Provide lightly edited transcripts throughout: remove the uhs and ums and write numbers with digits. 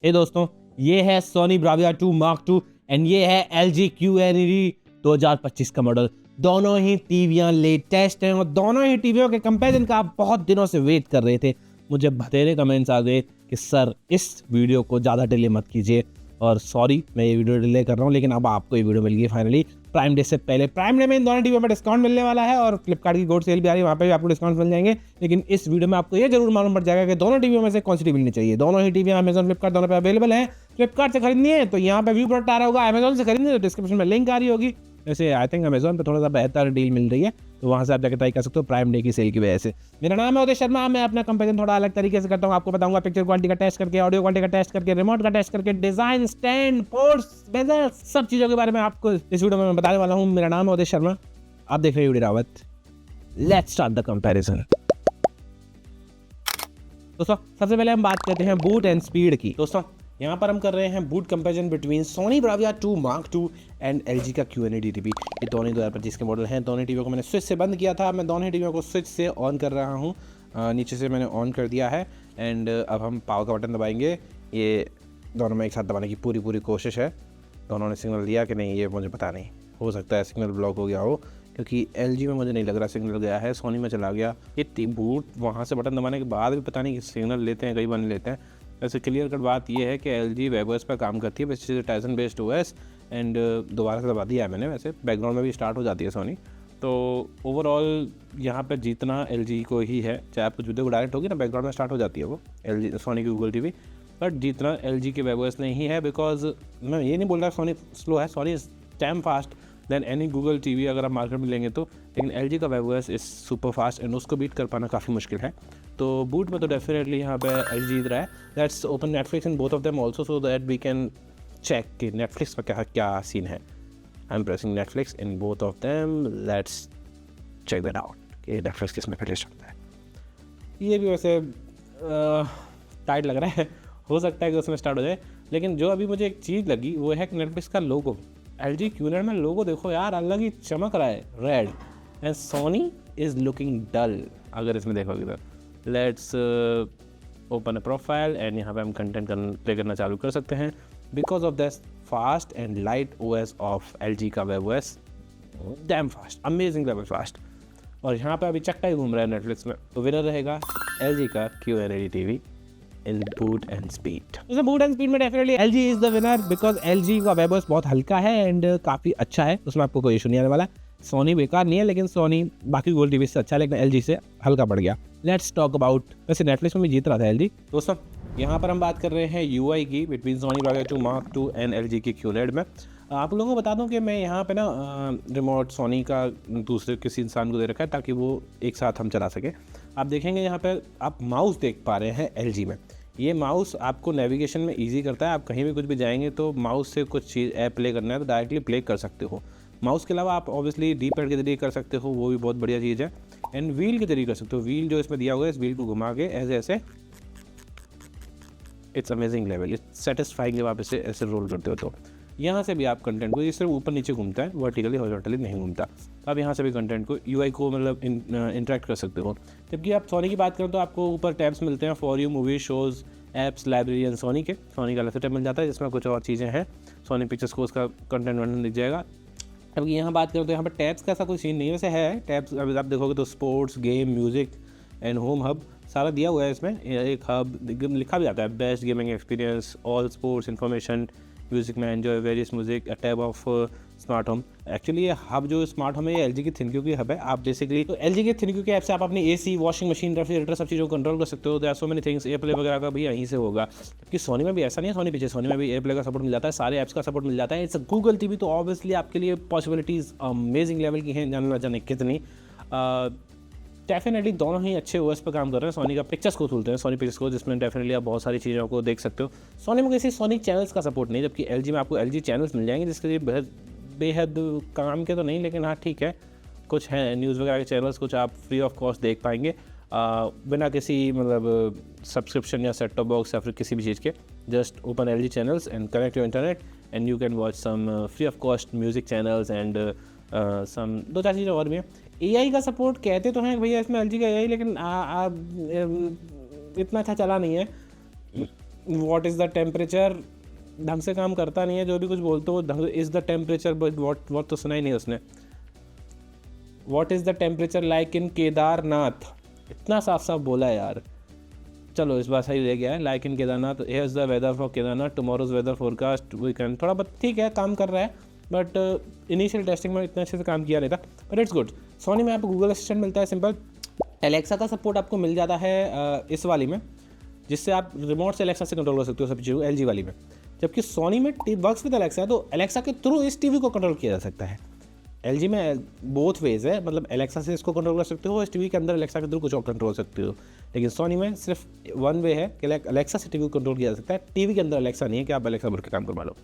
हे दोस्तों, ये है Sony Bravia 2 Mark II and ये है LG QNED 2025 का मॉडल। दोनों ही टीवियां लेटेस्ट हैं और दोनों ही टीवियों के कंपैरिजन का आप बहुत दिनों से वेट कर रहे थे। मुझे बतेरे कमेंट्स आ गए कि सर इस वीडियो को ज़्यादा डिले मत कीजिए, और सॉरी मैं ये वीडियो डिले कर रहा हूँ, लेकिन अब आपको ये वीडियो मिल गई फाइनली प्राइम डे से पहले। प्राइम डे में इन दोनों टीवियों में डिस्काउंट मिलने वाला है और फ्लिपकार्ट की गोल्ड सेल भी आ रही है, वहाँ पे भी आपको डिस्काउंट मिल जाएंगे। लेकिन इस वीडियो में आपको ये जरूर मालूम पड़ जाएगा कि दोनों टीवियों में से कौन सी टीवी लेनी चाहिए। दोनों ही टीवियां अमेजॉन फ्लिपकार्ट दोनों पे अवेलेबल है। फ्लिपकार्ट से खरीदनी है तो यहाँ पे व्यू प्रोडक्ट आ रहा होगा, अमेजॉन से खरीदनी है तो डिस्क्रिप्शन में लिंक आ रही होगी। वैसे आई थिंक अमेजॉन पे थोड़ा सा बेहतर डील मिल रही है, तो वहाँ से आप जाकर ट्राई कर सकते हो प्राइम डे की सेल की वजह से। मेरा नाम है उदय शर्मा, मैं अपना कंपेरिजन थोड़ा अलग तरीके से करता हूँ। आपको बताऊंगा पिक्चर क्वालिटी का टेस्ट करके, ऑडियो क्वालिटी का टेस्ट करके, रिमोट का टेस्ट करके, डिजाइन, स्टैंड, पोर्ट्स, बेजल, सब चीज़ों के बारे में आपको इस वीडियो में मैं बताने वाला हूँ। मेरा नाम है उदय शर्मा, आप देख रहे हैं UD Rawat. Let's start the comparison. दोस्तों सबसे पहले हम बात करते हैं बूट एंड स्पीड की। दोस्तों यहाँ पर हम कर रहे हैं boot comparison between Sony Bravia 2 Mark II and LG का QNED टीवी। ये दोनों 2025 के मॉडल हैं। दोनों टीवियों को मैंने स्विच से बंद किया था, मैं दोनों टीवियों को स्विच से ऑन कर रहा हूँ। नीचे से मैंने ऑन कर दिया है एंड अब हम पावर का बटन दबाएंगे। ये दोनों में एक साथ दबाने की पूरी कोशिश है। दोनों ने सिग्नल दिया कि नहीं ये मुझे पता नहीं, हो सकता है सिग्नल ब्लॉक हो गया हो, क्योंकि LG में मुझे नहीं लग रहा सिग्नल गया है, सोनी में चला गया। ये बूट वहाँ से बटन दबाने के बाद भी पता नहीं सिग्नल लेते हैं, कई बार नहीं लेते हैं। वैसे क्लियर कट बात यह है कि LG वेबओएस पर काम करती है, वैसे टाइसन बेस्ड OS एंड दोबारा से दबा दिया है मैंने। वैसे बैकग्राउंड में भी स्टार्ट हो जाती है सोनी। तो ओवरऑल यहाँ पर जीतना LG को ही है, चाहे आप कुछ वीडियो को डायरेक्ट होगी ना बैकग्राउंड में स्टार्ट हो जाती है वो LG सोनी की गूगल टीवी, बट जीतना LG के वेबओएस नहीं है। बिकॉज मैं ये नहीं बोल रहा सोनी स्लो है, Sony is time fast than any Google TV अगर आप मार्केट में लेंगे तो, लेकिन LG का webOS is super fast and उसको बीट कर पाना काफ़ी मुश्किल है। तो बूट में तो डेफिनेटली यहाँ पे LG जीत रहा है। Let's open Netflix in both of them also so that we can check कि नेटफ्लिक्स पर क्या सीन है। I am pressing Netflix in both of them, let's check that out कि नेटफ्लिक्स किस में पहले चलता है। ये भी वैसे टाइट लग रहा है, हो सकता है कि उसमें स्टार्ट हो जाए। लेकिन जो अभी मुझे एक चीज़ लगी वो है कि नेटफ्लिक्स का लोगो, LG QNED में लोगो देखो यार, अलग ही चमक रहा है, red, and Sony is looking dull अगर इसमें देखोगे तो। Let's open a profile and यहाँ पे हम कंटेंट प्ले करना चालू कर सकते हैं। Because of this fast and light OS of LG का webOS, dam fast, amazing level fast. और यहाँ पे अभी चक्का ही घूम रहा है नेटफ्लिक्स में, तो विनर रहेगा LG का QNED TV in boot and speed. तो बूट एंड स्पीड में definitely LG is the winner, because LG का वेबओएस बहुत हल्का है एंड काफ़ी अच्छा है, उसमें आपको कोई इशू नहीं आने वाला। सोनी बेकार नहीं है, लेकिन सोनी बाकी गोल्ड टीवी से अच्छा है, लेकिन LG से हल्का बढ़ गया। लेट्स टॉक अबाउट, वैसे नेटफ्लिक्स में भी जीत रहा था LG। दोस्तों यहाँ पर हम बात कर रहे हैं UI की between Sony Bravia 2 Mark II and LG की QNED में। आप लोगों को बता दूं कि मैं यहाँ पे ना रिमोट सोनी का दूसरे किसी इंसान को दे रखा है ताकि वो एक साथ हम चला सके। आप देखेंगे यहाँ पे आप माउस देख पा रहे हैं LG में। ये माउस आपको नेविगेशन में इजी करता है। आप कहीं भी कुछ भी जाएंगे तो माउस से कुछ चीज़ ऐप प्ले करना है तो डायरेक्टली प्ले कर सकते हो। माउस के अलावा आप ऑब्वियसली डी पैड के जरिए कर सकते हो, वो भी बहुत बढ़िया चीज़ है। एंड व्हील के जरिए कर सकते हो, व्हील जो इसमें दिया हुआ है इस व्हील को घुमा के ऐसे it's amazing level, it's satisfying जब आप इसे ऐसे रोल करते हो। तो यहाँ से भी आप कंटेंट को, ये सिर्फ ऊपर नीचे घूमता है, वर्टिकली हॉरिजॉन्टली नहीं घूमता, तो आप यहाँ से भी कंटेंट को UI को मतलब इंटरेक्ट कर सकते हो। जबकि आप सोनी की बात करें तो आपको ऊपर टैब्स मिलते हैं, for you, movie, shows, apps, library and Soni के। सोनी का अलग से टैब मिल जाता है जिसमें कुछ और चीज़ें हैं, सोनी पिक्चर्स को उसका कंटेंट वर्णन दिख जाएगा। अब यहाँ बात करें तो यहाँ पर टैब्स का ऐसा कोई सीन नहीं है, वैसे है टैब्स। अभी आप देखोगे तो sports, game, music and home hub सारा दिया हुआ है इसमें। एक हब लिखा भी जाता है, best gaming experience, all sports information, music में enjoy various music, a tab of smart home. Actually ये हब जो स्मार्ट होम है ये LG की थिंक्यू की हब है। आप बेसिकली तो LG के थिंक्यू के ऐप से आप अपनी AC, वॉशिंग मशीन, रेफ्रिजरेटर सब चीज़ों को कंट्रोल कर सकते हो। There are so many things. AirPlay वगैरह का भी यहीं से होगा, क्योंकि सोनी में भी ऐसा नहीं है। सोनी पीछे सोनी में भी एयरप्ले का सपोर्ट मिल जाता है, सारे ऐप्स का सपोर्ट मिल जाता है। इट्स गूगल टीवी, तो ऑब्वियसली आपके लिए पॉसिबिलिटीज़ अमेजिंग लेवल की हैं, जाने ना जाने कितनी। डेफिनेटली दोनों ही अच्छे OS पर काम कर रहे हैं। सोनी का पिक्चर्स को खोलते हैं, सोनी पिक्चर्स को, जिसमें डेफिनेटली आप बहुत सारी चीज़ों को देख सकते हो। सोनी में किसी सोनी चैनल्स का सपोर्ट नहीं, जबकि LG में आपको LG चैनल्स मिल जाएंगे, जिसके लिए बेहद काम के तो नहीं, लेकिन हाँ ठीक है, कुछ हैं न्यूज़ वगैरह के चैनल्स, कुछ आप फ्री ऑफ कॉस्ट देख पाएंगे बिना किसी मतलब सब्सक्रिप्शन या सेट टॉप बॉक्स या फिर किसी भी चीज़ के। Just open LG channels and connect your internet and you can watch some free of cost music channels and some 2-4 चीज़ें और भी हैं। AI का सपोर्ट कहते तो हैं भैया इसमें LG का AI, लेकिन इतना अच्छा चला नहीं है। व्हाट इज़ द टेम्परेचर ढंग से काम करता नहीं है, जो भी कुछ बोलते हो ढंग is the temperature, but what तो सुना ही नहीं उसने। What is the temperature like in Kedarnath, इतना साफ साफ बोला है यार। चलो इस बार सही रह गया है, like in Kedarnath, here is the weather for Kedarnath, tomorrow's weather forecast weekend. थोड़ा बहुत ठीक है, काम कर रहा है, बट इनिशियल टेस्टिंग में इतना अच्छे से काम किया नहीं था, बट इट्स गुड। सोनी में आपको गूगल असिस्टेंट मिलता है सिंपल, एलेक्सा का सपोर्ट आपको मिल जाता है इस वाली में, जिससे आप रिमोट से एलेक्सा से कंट्रोल कर सकते हो सब चीज़ों, LG वाली में। जबकि सोनी में वर्क्स विद एलेक्सा है, तो एलेक्सा के थ्रू इस टीवी को कंट्रोल किया जा सकता है। LG में बोथ वेज है, मतलब एलेक्सा से इसको कंट्रोल कर सकते हो, इस टीवी के अंदर एलेक्सा के थ्रू कुछ और कंट्रोल कर सकते हो। लेकिन सोनी में सिर्फ वन वे है कि एलेक्सा से टीवी को कंट्रोल किया जा सकता है, टीवी के अंदर एलेक्सा नहीं है कि आप एलेक्सा बोल के काम करवा लो।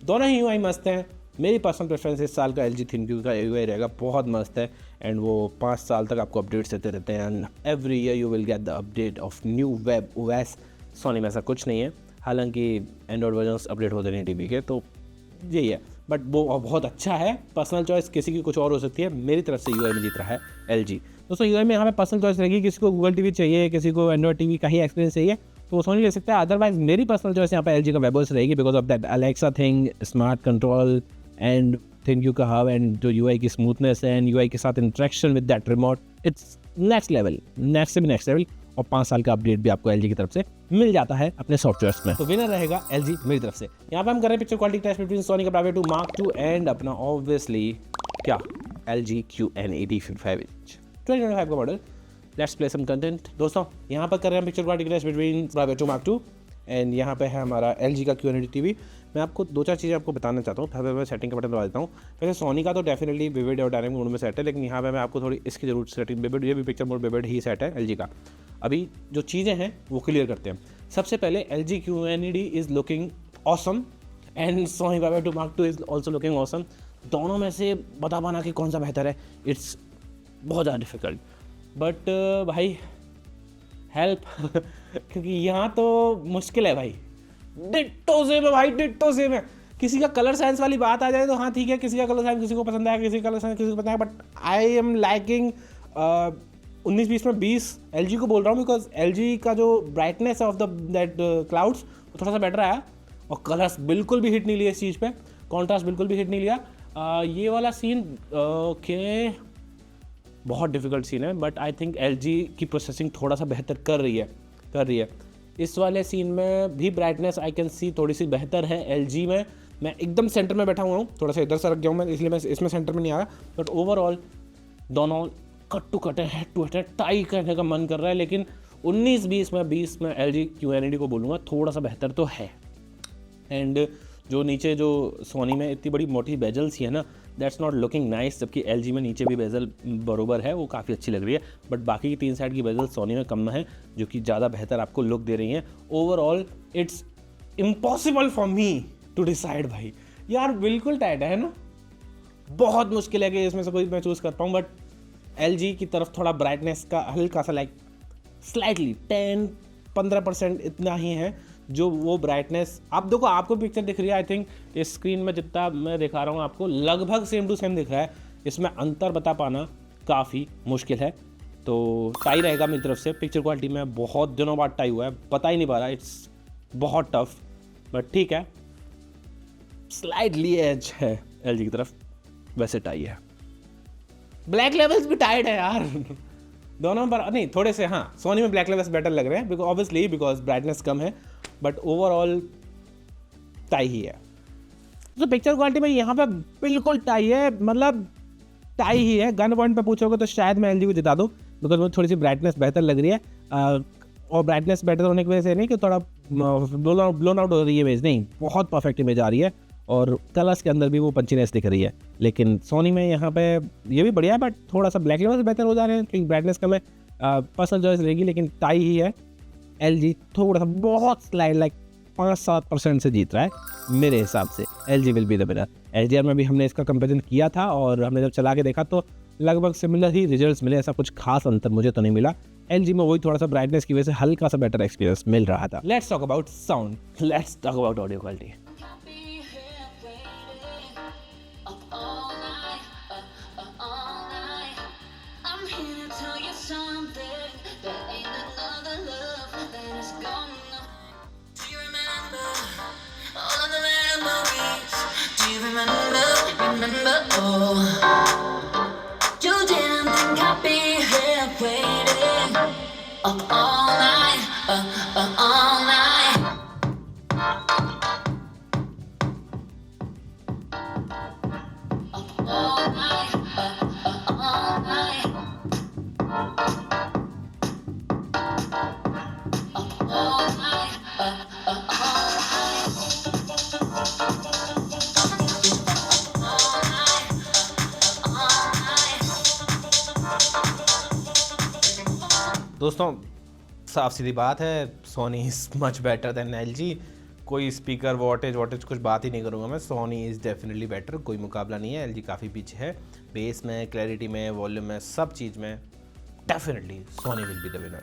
दोनों ही UI मस्त हैं। मेरी पर्सनल प्रेफरेंस इस साल का LG ThinQ का UI रहेगा, बहुत मस्त है, एंड वो 5 साल तक आपको अपडेट्स देते रहते हैं, and every year you will get the update of new web OS। Sony में ऐसा कुछ नहीं है, हालांकि एंड्रॉयड वर्जन्स अपडेट होते नहीं टीवी के, तो यही है, बट वो बहुत अच्छा है। पर्सनल चॉइस किसी की कुछ और हो सकती है, मेरी तरफ से UI में जीत रहा है LG। दोस्तों UI में यहाँ पे पर्सनल चॉइस रहेगी, किसी को गूगल टीवी चाहिए, किसी को एंड्रॉयड टीवी का ही एक्सपीरियंस चाहिए तो वो सोनी ले सकता है। अदरवाइज मेरी पर्सनल चॉइस यहाँ पे LG का वेबोस रहेगी, because of that Alexa thing, smart control and ThinQ का हब, एंड जो UI की स्मूथनेस है, एंड UI के साथ interaction with that remote, it's next level, next से भी नेक्स्ट लेवल। और 5 साल का अपडेट भी आपको LG की तरफ से मिल जाता है अपने सॉफ्टवेयर्स में। तो विनर रहेगा LG मेरी तरफ से। यहाँ पे हम कर रहे हैं picture quality test between Sony का Bravia 2 Mark II एंड अपना ऑब्वियसली क्या LG QN80 55 इंच 2025 का model. Let's play some content. दोस्तों यहाँ पर कर रहे हैं picture quality test between Bravia 2 Mark II and यहाँ पे है हमारा LG का QN80 टीवी। मैं आपको 2-4 चीज़ें आपको बताना चाहता हूँ, फिर मैं सेटिंग का बटन दबा देता हूँ। वैसे सोनी का तो डेफिनेटली विविड और डायनेमिक मोड में सेट है, लेकिन यहाँ पे मैं आपको थोड़ी इसकी जरूर सेटिंग, विविड, ये भी पिक्चर मोड विविड ही सेट है LG का। अभी जो चीज़ें हैं वो क्लियर करते हैं। सबसे पहले LG QN80 is looking awesome and Soni Bravia 2 Mark II is also looking awesome. दोनों में से बता पाना कि कौन सा बेहतर है, इट्स बहुत ज़्यादा डिफिकल्ट, बट भाई हेल्प क्योंकि यहाँ तो मुश्किल है भाई। डिट्टो सेम है भाई, डिट्टो सेम है। किसी का कलर साइंस वाली बात आ जाए तो हाँ ठीक है, किसी का कलर साइंस किसी को पसंद आया, किसी का कलर साइंस किसी को पसंद आया, बट आई एम लाइकिंग 19-20 में 20 LG को बोल रहा हूँ, बिकॉज LG का जो brightness of the that clouds वो थोड़ा सा बेटर आया, और कलर्स बिल्कुल भी हिट नहीं लिया इस चीज़ पे, कॉन्ट्रास्ट बिल्कुल भी हिट नहीं लिया। ये वाला सीन ओके बहुत डिफिकल्ट सीन है, बट आई थिंक LG की प्रोसेसिंग थोड़ा सा बेहतर कर रही है। इस वाले सीन में भी ब्राइटनेस आई कैन सी थोड़ी सी बेहतर है LG में। मैं एकदम सेंटर में बैठा हुआ हूँ, थोड़ा सा इधर से रख गया हूँ मैं, इसलिए मैं इसमें सेंटर में नहीं आया, बट ओवरऑल दोनों कट टू कट है, हेड टू हेड, टाई करने का मन कर रहा है, लेकिन 19-20 में 20 में LG QN80 को बोलूँगा थोड़ा सा बेहतर तो है। एंड जो नीचे जो सोनी में इतनी बड़ी मोटी बेजल्स ही है ना, दैट्स नॉट लुकिंग नाइस, जबकि LG में नीचे भी बेजल बरोबर है, वो काफ़ी अच्छी लग रही है, बट बाकी की 3 साइड की बेजल सोनी में कम है, जो कि ज़्यादा बेहतर आपको लुक दे रही हैं। Overall it's impossible for me to decide भाई, यार बिल्कुल टाइट है ना, बहुत मुश्किल है कि इसमें से कोई मैं चूज़ कर पाऊँ, बट LG की तरफ थोड़ा ब्राइटनेस का हल्का सा लाइक स्लाइटली 10-15% इतना ही है जो वो ब्राइटनेस। आप देखो, आपको पिक्चर दिख रही है, आई थिंक इस स्क्रीन में जितना मैं दिखा रहा हूँ आपको लगभग सेम टू सेम दिख रहा है, इसमें अंतर बता पाना काफ़ी मुश्किल है। तो टाई रहेगा मेरी तरफ से। पिक्चर क्वालिटी में बहुत दिनों बाद टाई हुआ है, पता ही नहीं पा रहा, इट्स बहुत टफ, बट ठीक है, स्लाइटली एज है LG की तरफ, वैसे टाई है। ब्लैक लेवल्स भी टाइट है यार दोनों पर, नहीं थोड़े से, हाँ सोनी में ब्लैक लेवल्स बेटर लग रहे हैं, बिकॉज ऑब्वियसली बिकॉज ब्राइटनेस कम है, बट ओवरऑल टाई ही है। तो पिक्चर क्वालिटी में यहाँ पे बिल्कुल टाई है, मतलब टाई ही है। गन पॉइंट पे पूछोगे तो शायद मैं LG को जिता दूँ, बिकॉज मुझे थोड़ी सी ब्राइटनेस बेहतर लग रही है, और ब्राइटनेस बेटर होने की वजह से नहीं कि थोड़ा ब्लोन आउट हो रही है इमेज, नहीं, बहुत परफेक्ट इमेज आ रही है, और कलर्स के अंदर भी वो पंचीनेस दिख रही है। लेकिन सोनी में यहाँ पे ये भी बढ़िया है, बट थोड़ा सा ब्लैक लेवल से बेहतर हो जा रहे हैं क्योंकि ब्राइटनेस कम है। पर्सनल चॉइस रहेगी, लेकिन टाई ही है। LG थोड़ा सा बहुत स्लाइड लाइक 5-7% से जीत रहा है मेरे हिसाब से। LG will be the winner. LGR में भी हमने इसका कंपेरिजन किया था, और हमने जब चला के देखा तो लगभग सिमिलर ही रिजल्ट्स मिले, ऐसा कुछ खास अंतर मुझे तो नहीं मिला। LG में वही थोड़ा सा ब्राइटनेस की वजह से हल्का सा बेटर एक्सपीरियंस मिल रहा था। Let's talk about sound, let's talk about audio quality. Something that ain't another love that is gone. Do you remember? remember, oh, you didn't think I'd be here waiting up all night, all night. Up all night, all night. Up all night, all night. दोस्तों साफ सीधी बात है, Sony is much better than LG। कोई speaker wattage कुछ बात ही नहीं करूँगा मैं, सोनी इज़ डेफिनेटली बेटर, कोई मुकाबला नहीं है। LG काफ़ी पीछे है बेस में, क्लैरिटी में, वॉल्यूम में, सब चीज़ में। Definitely Sony will be the winner.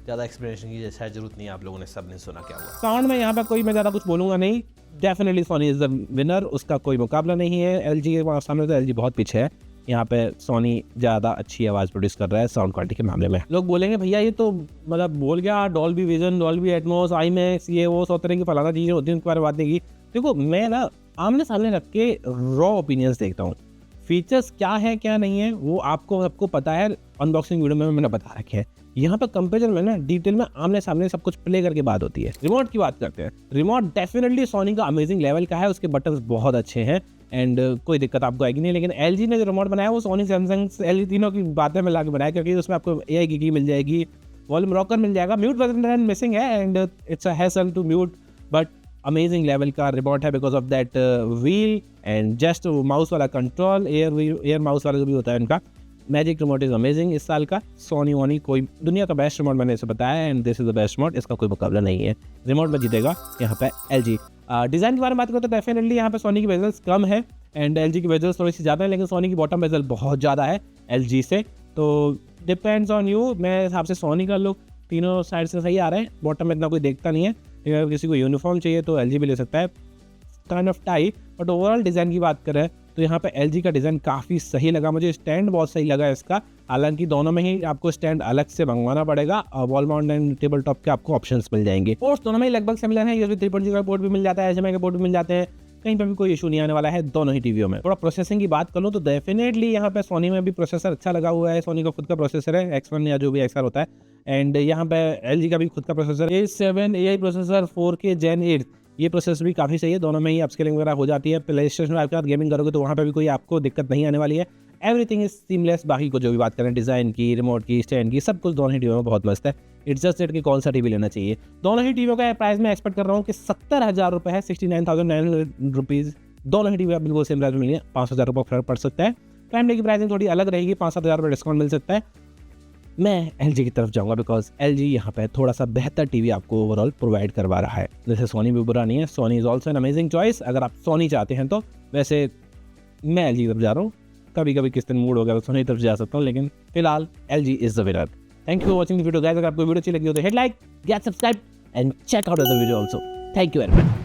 ज़्यादा एक्सप्लेनेशन की शायद जरूरत नहीं है, आप लोगों ने सब ने सुना क्या हुआ। साउंड में यहाँ पर मैं ज़्यादा कुछ बोलूँगा नहीं, definitely Sony is the winner, उसका कोई मुकाबला नहीं है। LG के सामने तो LG बहुत पीछे है, यहाँ पे सोनी ज़्यादा अच्छी आवाज़ प्रोड्यूस कर रहा है साउंड क्वालिटी के मामले में। लोग बोलेंगे भैया ये तो मतलब बोल गया Dolby vision, Dolby Atmos, IMAX, ये वो 100 तरह की फलाना चीज़ें होती हैं, उनके बारे में बात नहीं की। देखो मैं ना आमने सामने रख के रॉ ओपिनियंस देखता हूँ, फीचर्स क्या है क्या नहीं है वो आपको सबको पता है, अनबॉक्सिंग वीडियो में मैंने बता रखे हैं। यहाँ पर कंपेरिजन में ना डिटेल में आमने सामने सब कुछ प्ले करके बात होती है। रिमोट की बात करते हैं, रिमोट डेफिनेटली सोनी का अमेजिंग लेवल का है, उसके बटन्स बहुत अच्छे हैं एंड कोई दिक्कत आपको आएगी नहीं। लेकिन LG ने जो रिमोट बनाया वो सोनी, सैमसंग, LG तीनों की बातें में लाके बनाया, क्योंकि उसमें आपको AI की मिल जाएगी, वॉल्यूम रॉकर मिल जाएगा, म्यूट बटन मिसिंग है and it's a hassle to mute, but amazing level का रिमोट है because of that wheel and just mouse वाला कंट्रोल, एयर माउस वाला जो भी होता है उनका। मैजिक रिमोट इज अमेजिंग इस साल का। सोनी वोनी कोई दुनिया का बेस्ट रिमोट मैंने इसे बताया and this is the best remote, इसका कोई मुकाबला नहीं है। रिमोट में जीतेगा यहाँ पे LG। डिज़ाइन के बारे में बात करें तो डेफिनेटली यहाँ पे सोनी की बेजल्स कम है एंड LG की बेजल्स थोड़ी सी ज़्यादा है, लेकिन सोनी की बॉटम बेजल बहुत ज़्यादा है LG से, तो डिपेंड्स ऑन यू। मेरे हिसाब से सोनी का लुक तीनों साइड से सही आ रहा है, बॉटम में इतना कोई देखता नहीं है, लेकिन अगर किसी को यूनिफॉर्म चाहिए तो LG भी ले सकता है, kind of tie. But overall design की बात करें तो यहाँ पे LG का डिज़ाइन काफ़ी सही लगा मुझे, स्टैंड बहुत सही लगा इसका, हालांकि दोनों में ही आपको स्टैंड अलग से मंगवाना पड़ेगा, wall mount and table top के आपको ऑप्शंस मिल जाएंगे। पोर्ट्स दोनों में ही लगभग सिमिलर है, USB 3.0 का पोर्ट भी मिल जाता है, HDMI के पोर्ट भी मिल जाते हैं, कहीं पर भी कोई इशू नहीं आने वाला है दोनों ही टीवियों में। थोड़ा प्रोसेसिंग की बात करूँ तो डेफिनेटली यहाँ पे सोनी में भी प्रोसेसर अच्छा लगा हुआ है, सोनी का खुद का प्रोसेसर है X1 या जो भी XR होता है, एंड यहाँ पे LG का भी खुद का processor A7 AI processor 4K Gen 8, ये प्रोसेसर भी काफ़ी सही है, दोनों में ही अपस्केलिंग वगैरह हो जाती है। प्ले स्टेशन में आपके साथ गेमिंग करोगे तो वहाँ पे भी कोई आपको दिक्कत नहीं आने वाली है, एवरीथिंग इज सीमलेस। बाकी को जो भी बात करें डिज़ाइन की, रिमोट की, स्टैंड की, सब कुछ दोनों ही टीवियों में बहुत मस्त है। इट्स जस्ट डेट कि कौन सा टीवी लेना चाहिए। दोनों ही टीवियों का प्राइस मैं एक्सपेक्ट कर रहा हूँ कि 70,000 रुपये है, 69,900 रुपीज़। दोनों ही टीवी आप बिल्कुल सेम प्राइस में मिलेंगे, 5,000 रुपये फर्क पड़ सकता है। प्राइम डे की प्राइसिंग थोड़ी अलग रहेगी, 5-7 हज़ार रुपये डिस्काउंट मिल सकता है। मैं LG की तरफ जाऊंगा बिकॉज LG यहाँ पे थोड़ा सा बेहतर टीवी आपको ओवरऑल प्रोवाइड करवा रहा है। जैसे सोनी भी बुरा नहीं है, Sony is also an amazing choice अगर आप सोनी चाहते हैं तो। वैसे मैं LG की तरफ जा रहा हूँ, कभी कभी किस दिन मूड हो गया तो सोनी की तरफ जा सकता हूँ, लेकिन फिलहाल LG is the winner. Thank you for watching the video guys. अगर आपको वीडियो अच्छी लगी हो तो hit like, get subscribe and check out the video also. Thank you very much.